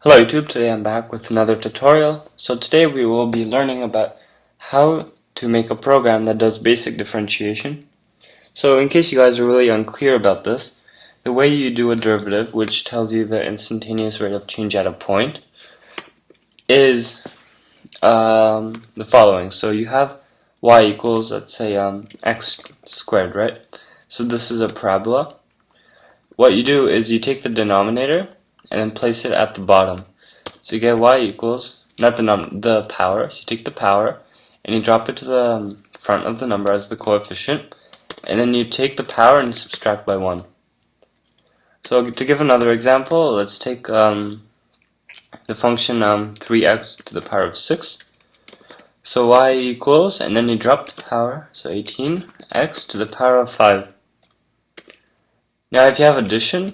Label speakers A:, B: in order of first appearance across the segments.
A: Hello YouTube, today I'm back with another tutorial. So today we will be learning about how to make a program that does basic differentiation. So in case you guys are really unclear about this, the way you do a derivative, which tells you the instantaneous rate of change at a point, is the following. So you have y equals, let's say, x squared, right? So this is a parabola. What you do is you take the denominator and then place it at the bottom. So you get y equals, not the power, so you take the power and you drop it to the front of the number as the coefficient, and then you take the power and subtract by 1. So to give another example, let's take the function 3x to the power of 6. So y equals, and then you drop the power, so 18x to the power of 5. Now if you have addition,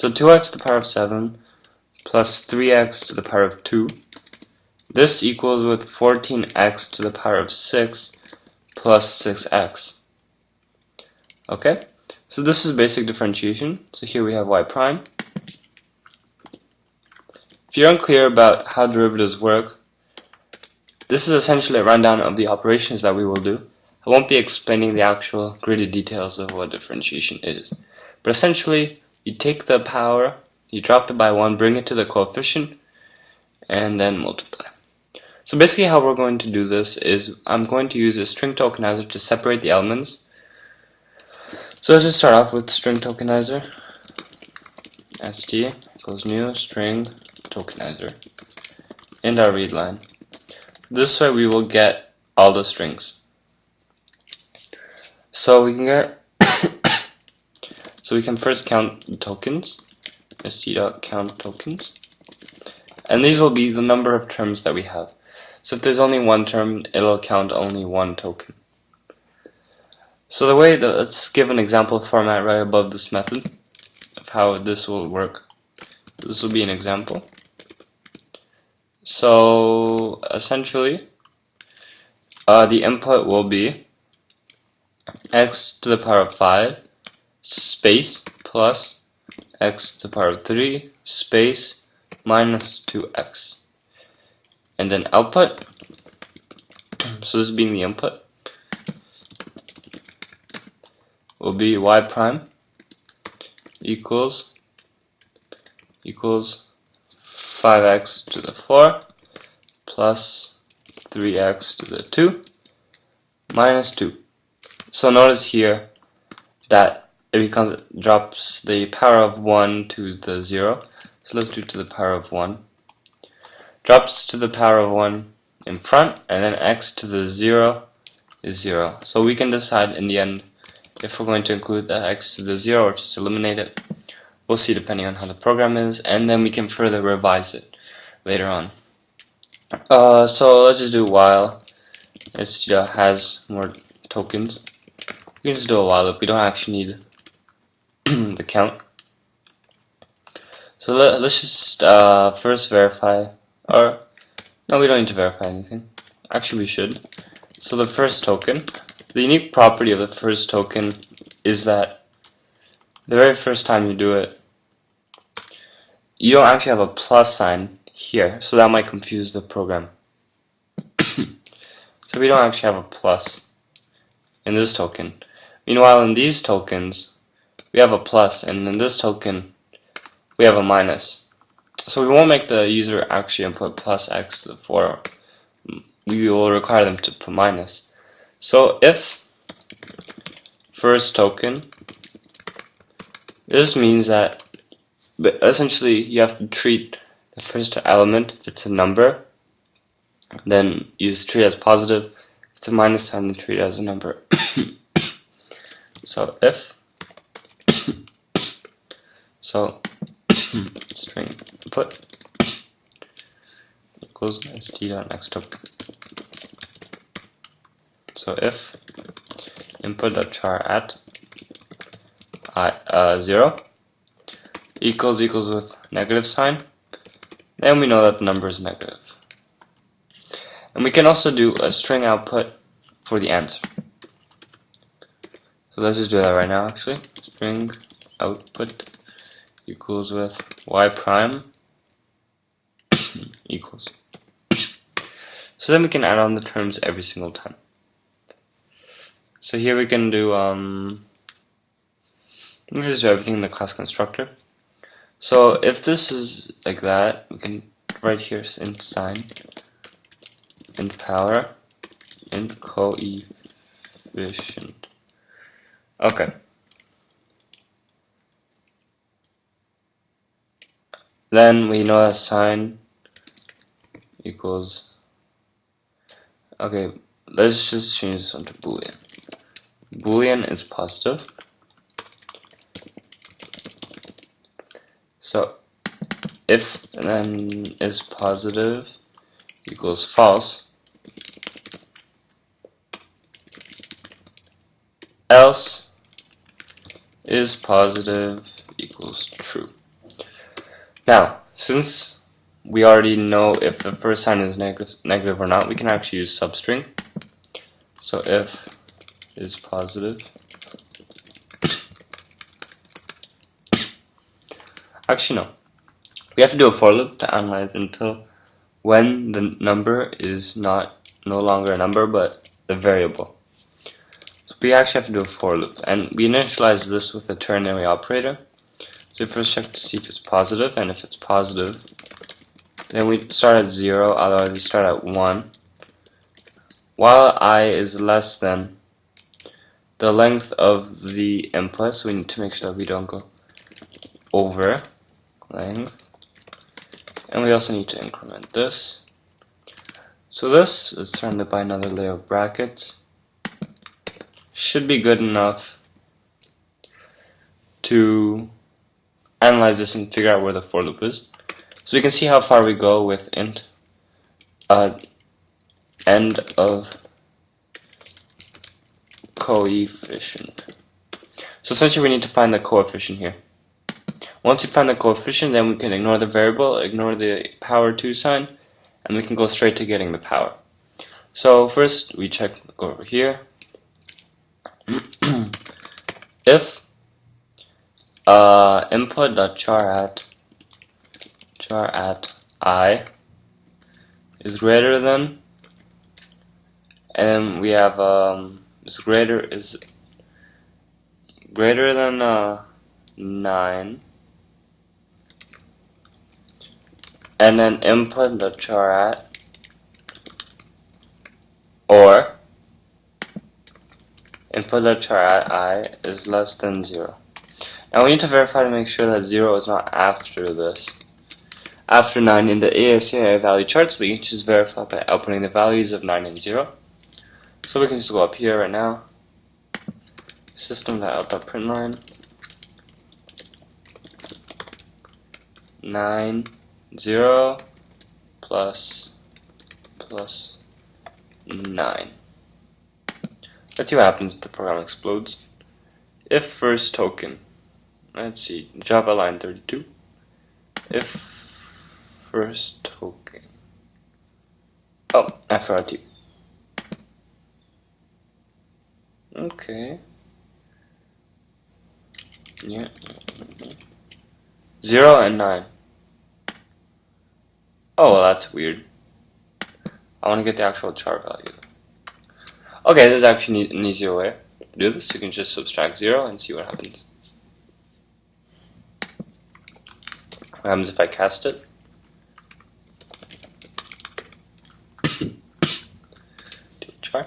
A: so 2x to the power of 7 plus 3x to the power of 2. This equals with 14x to the power of 6 plus 6x. Okay, so this is basic differentiation. So here we have y prime. If you're unclear about how derivatives work, this is essentially a rundown of the operations that we will do. I won't be explaining the actual gritty details of what differentiation is. But essentially, you take the power, you drop it by 1, bring it to the coefficient, and then multiply. So basically how we're going to do this is I'm going to use a string tokenizer to separate the elements. So let's just start off with string tokenizer. st equals new string tokenizer and our read line. This way we will get all the strings. So we can get so we can first count the tokens, st.count tokens, and these will be the number of terms that we have. So if there's only one term, it'll count only one token. So the way that, let's give an example format right above this method of how this will work. This will be an example. So essentially, the input will be x to the power of 5 space plus x to the power of 3 space minus 2x, and then output, so this being the input, will be y prime equals 5x to the 4 plus 3x to the 2 minus 2. So notice here that it drops the power of 1 to the 0. So let's do to the power of 1. Drops to the power of 1 in front, and then x to the 0 is 0. So we can decide in the end if we're going to include the x to the 0 or just eliminate it. We'll see depending on how the program is, and then we can further revise it later on. So let's just do while it has more tokens. We can just do a while loop. We don't actually need the count. So let's just first verify, or no, we don't need to verify anything. Actually, we should. So the first token, the unique property of the first token is that the very first time you do it, you don't actually have a plus sign here, so that might confuse the program. So we don't actually have a plus in this token. Meanwhile, in these tokens, we have a plus, and in this token, we have a minus. So we won't make the user actually input plus x to the 4. We will require them to put minus. So if first token, this means that essentially you have to treat the first element, if it's a number, then you treat it as positive. If it's a minus sign, then treat it as a number. So if string input equals st.next token. So if input.char at 0 equals with negative sign, then we know that the number is negative. And we can also do a string output for the answer. So let's just do that right now actually. String output equals with y prime equals. So then we can add on the terms every single time. So here we can do let me just do everything in the class constructor. So if this is like that, we can write here int sign, int power, int coefficient. Okay. Then we know that sign equals. Okay, let's just change this one to Boolean. Boolean is positive. So if then is positive equals false, else is positive equals true. Now, since we already know if the first sign is negative or not, we can actually use substring. So if is positive. Actually, no. We have to do a for loop to analyze until when the number is no longer a number but a variable. So we actually have to do a for loop, and we initialize this with a ternary operator. So we first check to see if it's positive, and if it's positive, then we start at 0, otherwise we start at 1. While I is less than the length of the input, so we need to make sure that we don't go over length. And we also need to increment this. So this is surrounded by another layer of brackets. Should be good enough to analyze this and figure out where the for loop is. So we can see how far we go with int end of coefficient. So essentially we need to find the coefficient here. Once we find the coefficient, then we can ignore the variable, ignore the power 2 sign, and we can go straight to getting the power. So first we go over here. If input.char at I is greater than, and we have is greater than 9, and then input.char at or input.char at I is less than 0. Now we need to verify to make sure that 0 is not after this. After 9 in the ASCII value charts, we can just verify by outputting the values of 9 and 0. So we can just go up here right now. System.out.println 9 0 plus 9. Let's see what happens if the program explodes. If first token, let's see, Java line 32. If first token, oh, I forgot to. Okay. Yeah. 0 and 9. Oh, well, that's weird. I want to get the actual char value. Okay, there's actually an easier way to do this. You can just subtract 0 and see what happens. What happens if I cast it? Do char.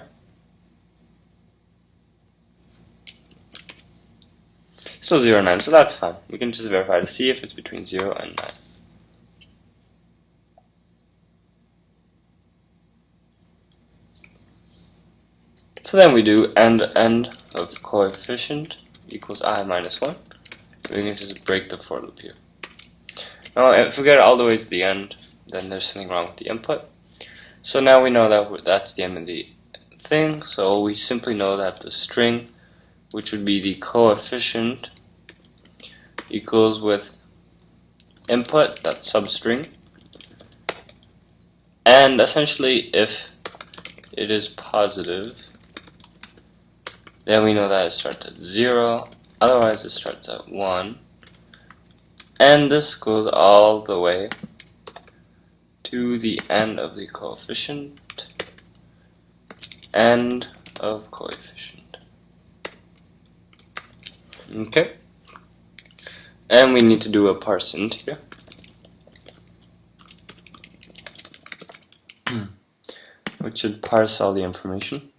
A: Still 0 and 9, so that's fine. We can just verify to see if it's between 0 and 9. So then we do end of coefficient equals I minus 1. We can just break the for loop here. Now if we get all the way to the end, then there's something wrong with the input. So now we know that that's the end of the thing. So we simply know that the string, which would be the coefficient, equals with input, that's substring. And essentially if it is positive, then we know that it starts at 0, otherwise it starts at 1, and this goes all the way to the end of the coefficient, end of coefficient. Okay, and we need to do a parse int here. Which should parse all the information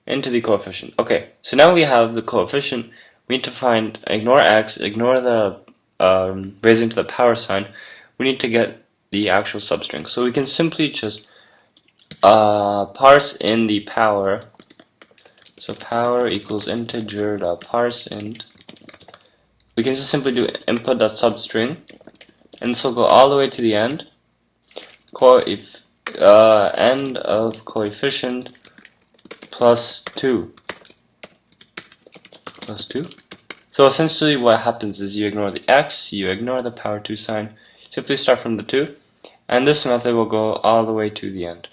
A: into the coefficient. Okay, so now we have the coefficient. We need to ignore x, ignore the raising to the power sign. We need to get the actual substring. So we can simply just parse in the power. So power equals integer dot parse int. We can just simply do input dot substring, and this will go all the way to the end. End of coefficient plus 2. Plus 2. So essentially what happens is you ignore the x, you ignore the power 2 sign, simply start from the 2, and this method will go all the way to the end.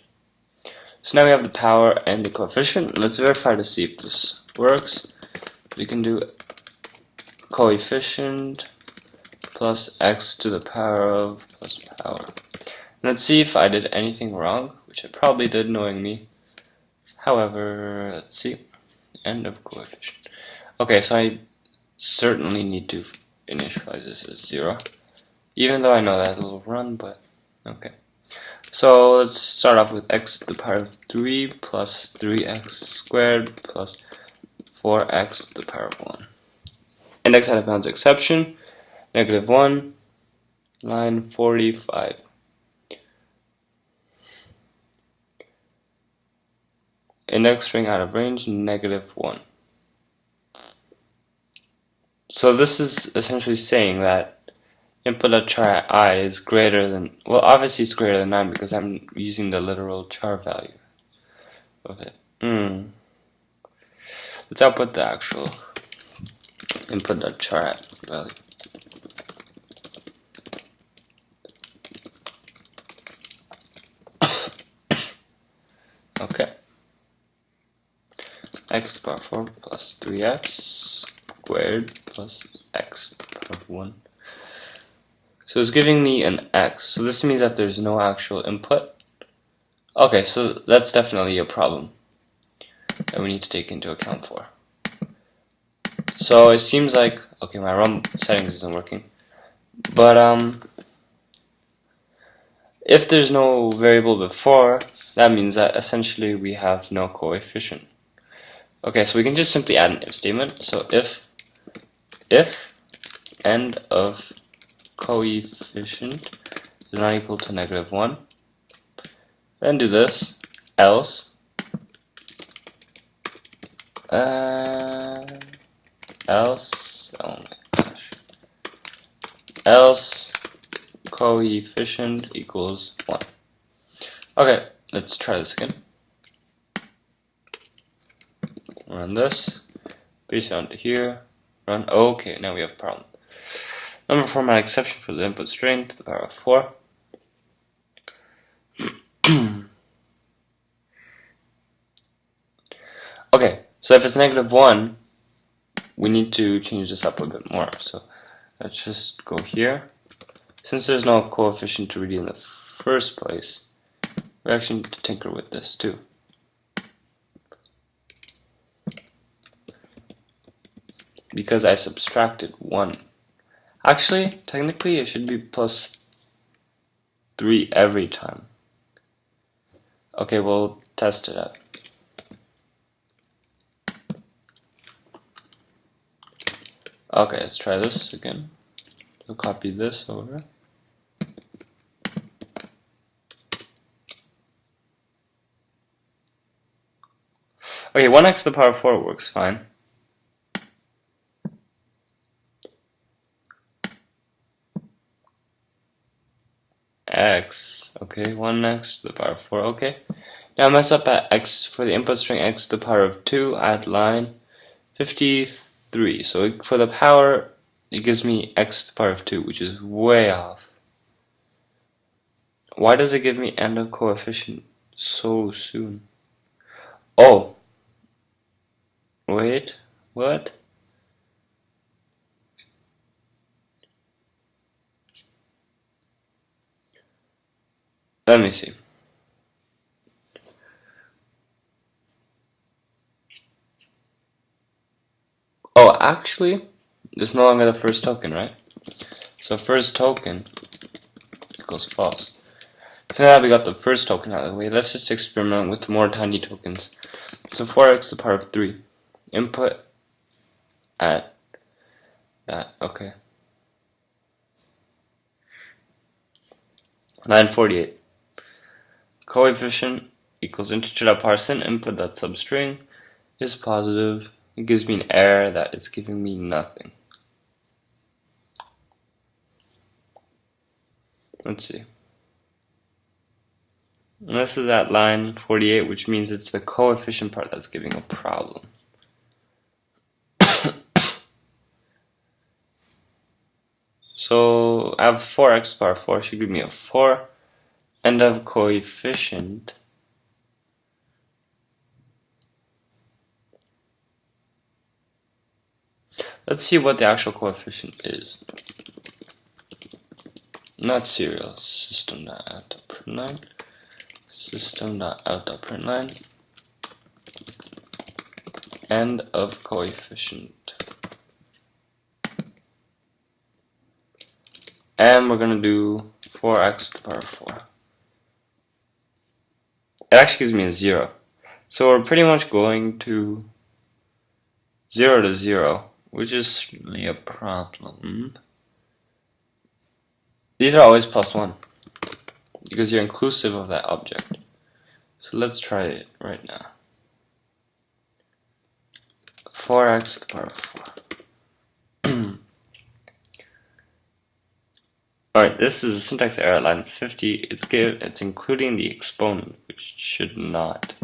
A: So now we have the power and the coefficient. Let's verify to see if this works. We can do coefficient plus x to the power of plus power. Let's see if I did anything wrong, which I probably did knowing me. However, let's see. End of coefficient. Okay, so I certainly need to initialize this as 0. Even though I know that it'll run, but okay. So let's start off with x to the power of 3 plus 3x squared plus 4x to the power of 1. Index out of bounds exception, -1, line 45. Index string out of range, -1. So this is essentially saying that input.char I is greater than, well, obviously it's greater than 9 because I'm using the literal char value of it. Let's output the actual input.char value. Okay. X to the power 4 plus 3x squared plus x to the power of 1. So it's giving me an x. So this means that there's no actual input. Okay, so that's definitely a problem that we need to take into account for. So it seems like, okay, my ROM settings isn't working. But if there's no variable before, that means that essentially we have no coefficient. Okay, so we can just simply add an if statement. So if end of coefficient is not equal to -1, then do this, else oh my gosh, else coefficient equals 1. Okay, let's try this again. Run this, paste it onto here, run. Okay, now we have a problem. Number format exception for the input string to the power of 4. Okay, so if it's -1, we need to change this up a bit more. So let's just go here. Since there's no coefficient to read in the first place, we actually need to tinker with this too. Because I subtracted 1. Actually, technically it should be plus 3 every time. Okay, we'll test it out. Okay, let's try this again. So copy this over. Okay, 1x to the power of 4 works fine. X, okay, 1x to the power of 4, okay. Now mess up at x for the input string x to the power of 2 at line 53. So for the power, it gives me x to the power of 2, which is way off. Why does it give me end of coefficient so soon? Oh, wait, what? Let me see. Oh, actually, there's no longer the first token, right? So first token equals false. So now we got the first token out of the way. Let's just experiment with more tiny tokens. So 4x to the power of 3. Input at that. Okay. 948. Coefficient equals integer.parsin. Input.substring is positive. It gives me an error that it's giving me nothing. Let's see. And this is at line 48, which means it's the coefficient part that's giving a problem. So I have 4x power 4 should give me a 4, and I have coefficient. Let's see what the actual coefficient is. Not serial. System.out.println. System.out.println. End of coefficient. And we're gonna do 4x to the power 4. It actually gives me a 0. So we're pretty much going to 0 to 0, which is really a problem. These are always plus 1, because you're inclusive of that object. So let's try it right now. 4x to the power 4. Alright, this is a syntax error at line 50. It's including the exponent, which should not.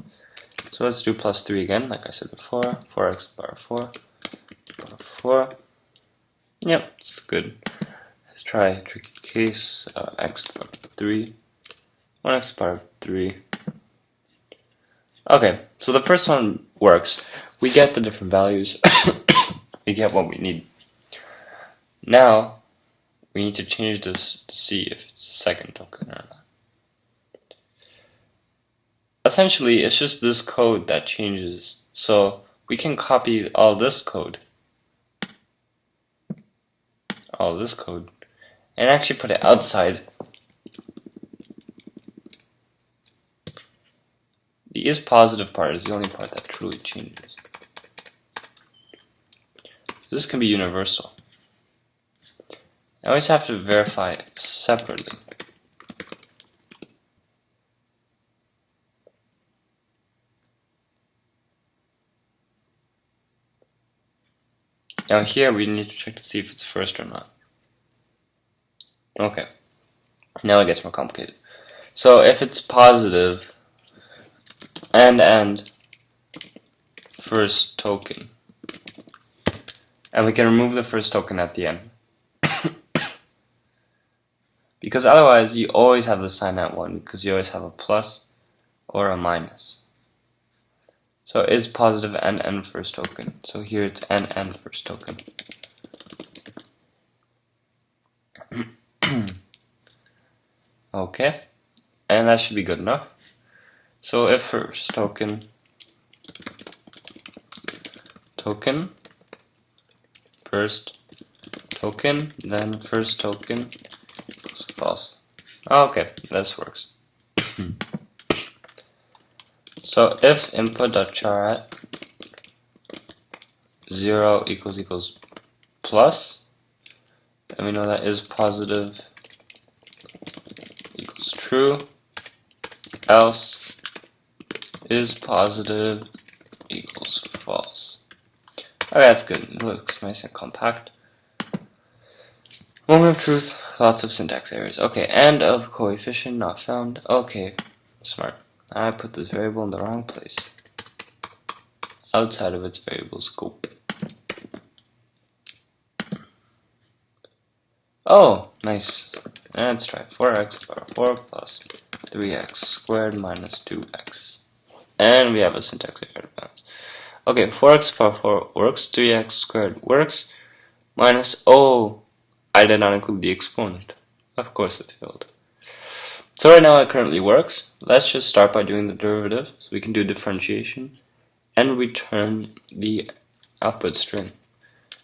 A: So let's do plus 3 again, like I said before. 4x to the power 4. Power 4. Yep, it's good. Let's try a tricky case. X to the power 3. 1x to the power 3. Okay, so the first one works. We get the different values. We get what we need. Now, we need to change this to see if it's a second token or not. Essentially, it's just this code that changes. So we can copy all this code, and actually put it outside. The is positive part is the only part that truly changes. This can be universal. I always have to verify it separately. Now here we need to check to see if it's first or not. Okay, now it gets more complicated. So if it's positive and first token, and we can remove the first token at the end. Because otherwise you always have the sign at 1, because you always have a plus or a minus. So it is positive and first token. So here it's and first token. Okay, and that should be good enough. So if first token, first token, then first token is false. Okay, this works. So if input.char at 0 equals plus, and we know that is positive equals true, else is positive equals false. Okay, that's good. It looks nice and compact. Moment of truth, lots of syntax errors. Okay, and of coefficient not found. Okay, smart. I put this variable in the wrong place, outside of its variable scope. Oh, nice. And let's try 4x to the power 4 plus 3x squared minus 2x. And we have a syntax error to bounce. Okay, 4x to the power 4 works, 3x squared works, minus, oh, I did not include the exponent. Of course it failed. So right now it currently works. Let's just start by doing the derivative. So we can do differentiation and return the output string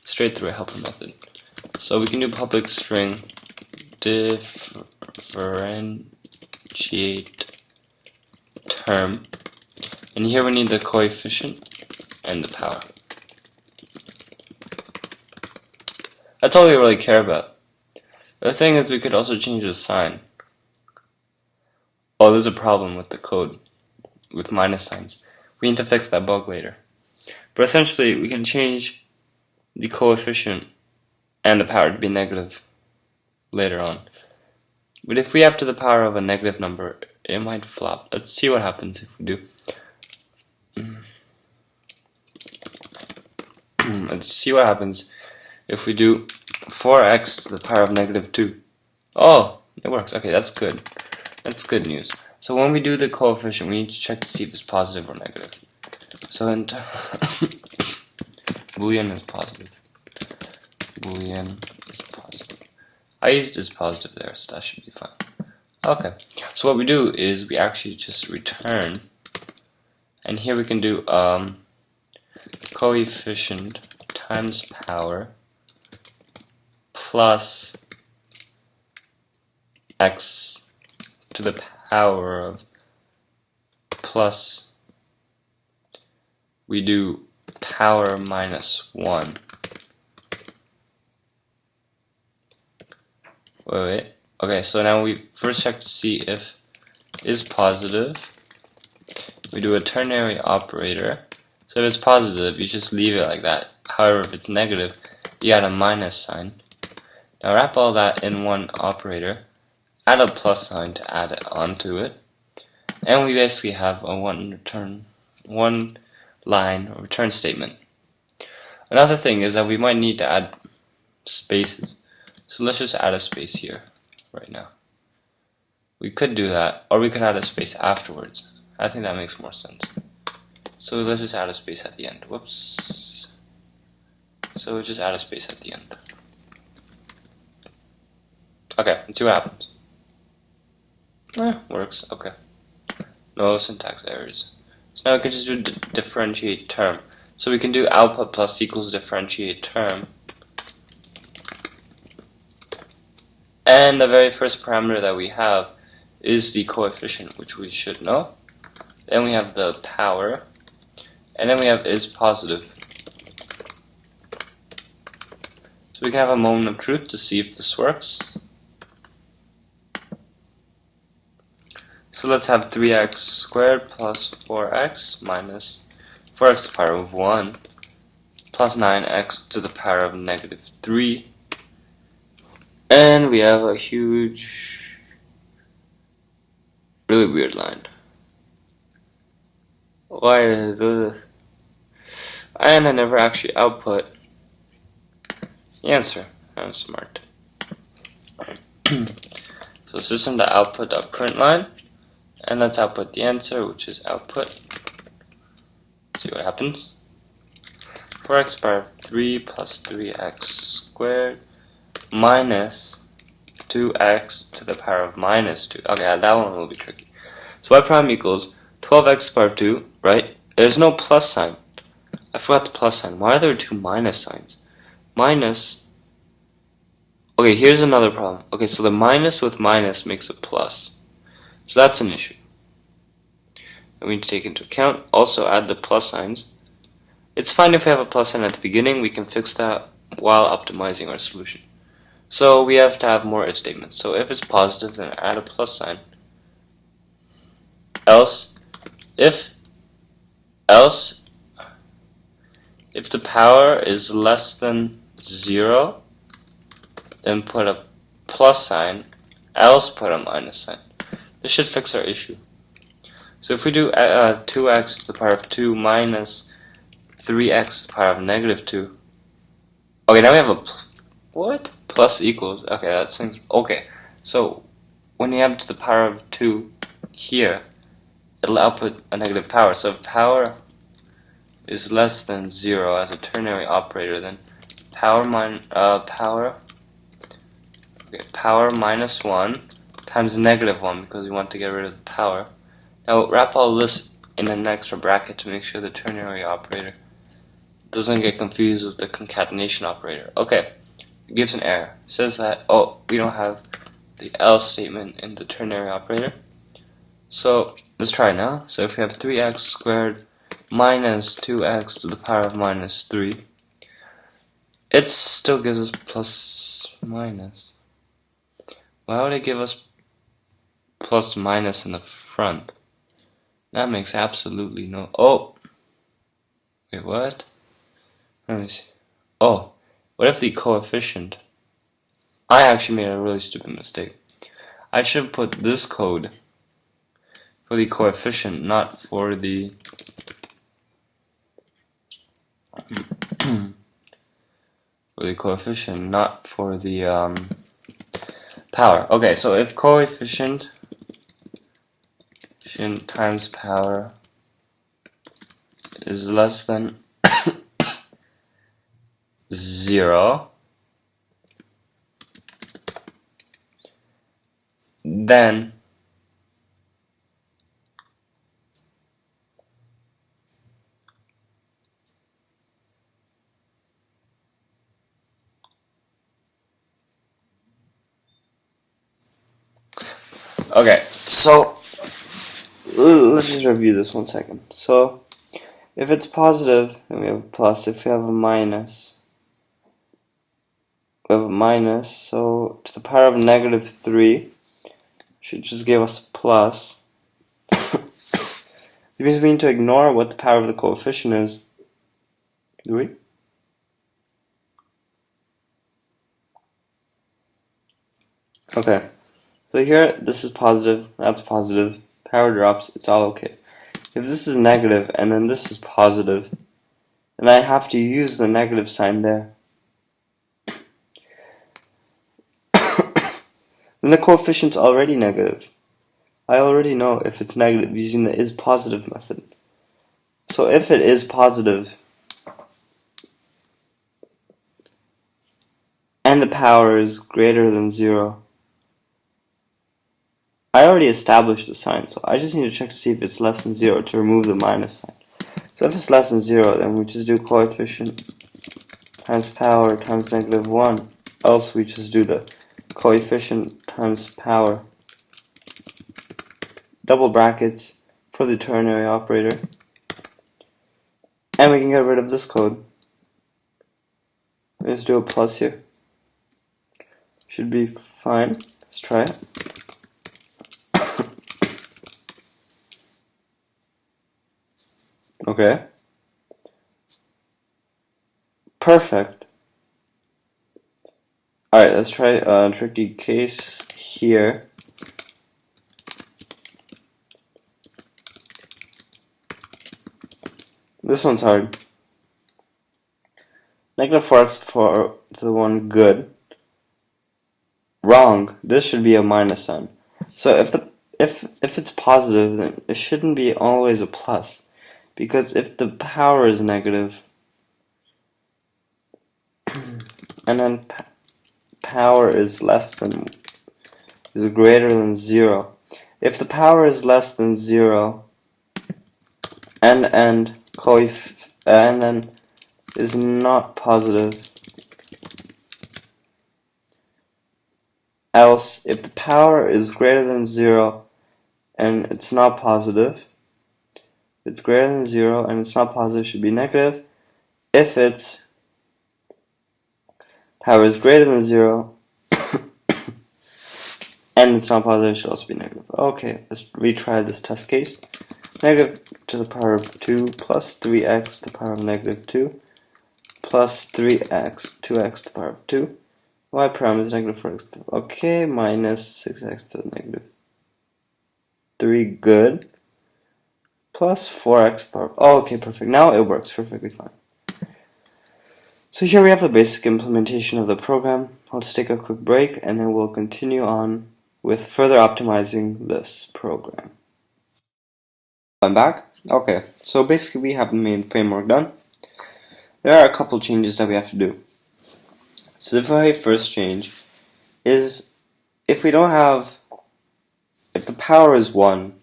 A: straight through a helper method. So we can do public string differentiate term, and here we need the coefficient and the power. That's all we really care about. The thing is, we could also change the sign. Oh, there's a problem with the code with minus signs. We need to fix that bug later. But essentially, we can change the coefficient and the power to be negative later on. But if we have to the power of a negative number, it might flop. Let's see what happens if we do. Let's see what happens if we do 4x to the power of negative 2. Oh, it works. Okay, that's good. That's good news. So when we do the coefficient, we need to check to see if it's positive or negative. So then Boolean is positive. Boolean is positive. I used this positive there, so that should be fine. Okay, so what we do is we actually just return, and here we can do coefficient times power plus x to the power of plus, we do power minus 1. Wait. Okay, so now we first check to see if is positive. We do a ternary operator. So if it's positive, you just leave it like that. However, if it's negative, you add a minus sign. Now wrap all that in one operator, add a plus sign to add it onto it, and we basically have a one line return statement. Another thing is that we might need to add spaces. So let's just add a space here right now. We could do that, or we could add a space afterwards. I think that makes more sense. So let's just add a space at the end. Whoops. So we'll just add a space at the end. Okay, let's see what happens. Works. Okay. No syntax errors. So now we can just do differentiate term. So we can do output plus equals differentiate term. And the very first parameter that we have is the coefficient, which we should know. Then we have the power. And then we have is positive. So we can have a moment of truth to see if this works. So let's have 3x squared plus 4x minus 4x to the power of 1 plus 9x to the power of negative 3. And we have a huge, really weird line. Why did I do this? And I never actually output the answer. I'm smart. So system.output.println, and let's output the answer, which is output. See what happens. 4x power 3 plus 3x squared minus 2x to the power of minus 2. Okay, that one will be tricky. So y prime equals 12x power 2, right? There's no plus sign. I forgot the plus sign. Why are there two minus signs? Minus. Okay, here's another problem. Okay, so the minus with minus makes a plus. So that's an issue. And we need to take into account. Also add the plus signs. It's fine if we have a plus sign at the beginning. We can fix that while optimizing our solution. So we have to have more if statements. So if it's positive, then add a plus sign. Else, if the power is less than 0, then put a plus sign, else put a minus sign. This should fix our issue. So if we do 2x to the power of 2 minus 3x to the power of negative 2. Okay, now we have a what? Plus equals. Okay, that seems okay. So when you have to the power of 2 here, it'll output a negative power. So if power is less than 0 as a ternary operator, then power minus 1, times -1 because we want to get rid of the power. Now wrap all this in an extra bracket to make sure the ternary operator doesn't get confused with the concatenation operator. Okay, it gives an error. It says that, oh, we don't have the else statement in the ternary operator. So let's try it now. So if we have 3x squared minus 2x to the power of minus 3, it still gives us plus minus. Why would it give us plus minus in the front? That makes absolutely no... Oh! Wait, what? Let me see. Oh, what if the coefficient... I actually made a really stupid mistake. I should have put this code for the coefficient, not for the... for the coefficient, not for the power. Okay, so if coefficient times power is less than 0, then okay, so let's just review this 1 second. So if it's positive, then we have a plus. If we have a minus, we have a minus. So to the power of -3 should just give us a plus. It means we need to ignore what the power of the coefficient is. Do we? Okay. So here, this is positive, that's positive, power drops, it's all okay. If this is negative and then this is positive, then I have to use the negative sign there. Then the coefficient's already negative. I already know if it's negative using the is positive method. So if it is positive and the power is greater than 0, I already established the sign, so I just need to check to see if it's less than 0 to remove the minus sign. So if it's less than 0, then we just do coefficient times power times -1, else we just do the coefficient times power, double brackets for the ternary operator, and we can get rid of this code. Let's do a plus here. Should be fine. Let's try it. Okay. Perfect. Alright, let's try a tricky case here. This one's hard. -4x to the 1 good. Wrong. This should be a minus sign. So if it's positive, then it shouldn't be always a plus. Because if the power is negative, and then power is greater than 0. If the power is less than 0, and then is not positive, else if the power is greater than 0 and it's not positive, if it's greater than 0 and it's not positive, it should be negative. If its power is greater than 0 and it's not positive, it should also be negative. Okay, let's retry this test case. Negative to the power of 2 plus 3x to the power of -2 plus 3x, 2x to the power of 2. Y prime is -4x. Okay, minus 6x to the -3, good. Plus 4x to the power of... Oh, okay, perfect. Now it works perfectly fine. So here we have the basic implementation of the program. Let's take a quick break and then we'll continue on with further optimizing this program. I'm back. Okay, so basically we have the main framework done. There are a couple changes that we have to do. So the very first change is if we don't have if the power is 1,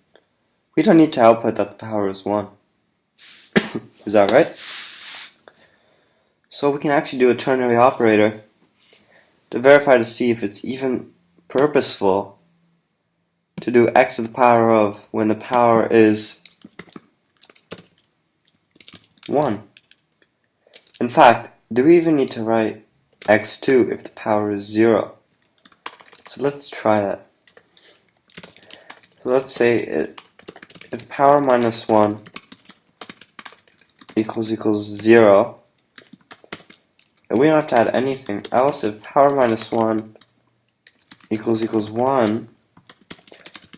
A: we don't need to output that the power is 1. Is that right? So we can actually do a ternary operator to verify to see if it's even purposeful to do x to the power of when the power is 1. In fact, do we even need to write x2 if the power is 0? So let's try that. So let's say if power minus 1 equals 0, and we don't have to add anything else. If power minus 1 equals 1,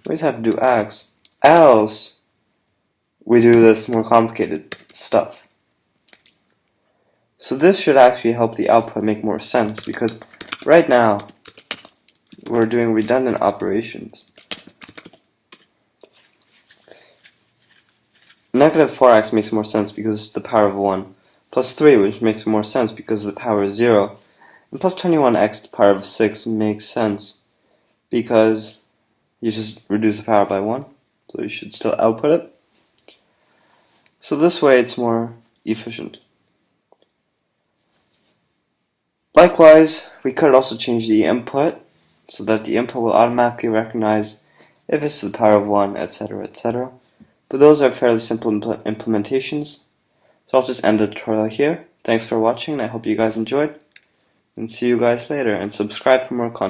A: we just have to do x, else we do this more complicated stuff. So this should actually help the output make more sense, because right now we're doing redundant operations. Negative 4x makes more sense because it's the power of 1, plus 3, which makes more sense because the power is 0, and plus 21x to the power of 6 makes sense because you just reduce the power by 1, so you should still output it. So this way it's more efficient. Likewise, we could also change the input so that the input will automatically recognize if it's to the power of 1, etc., etc. But those are fairly simple implementations. So I'll just end the tutorial here. Thanks for watching, and I hope you guys enjoyed. And see you guys later, and subscribe for more content.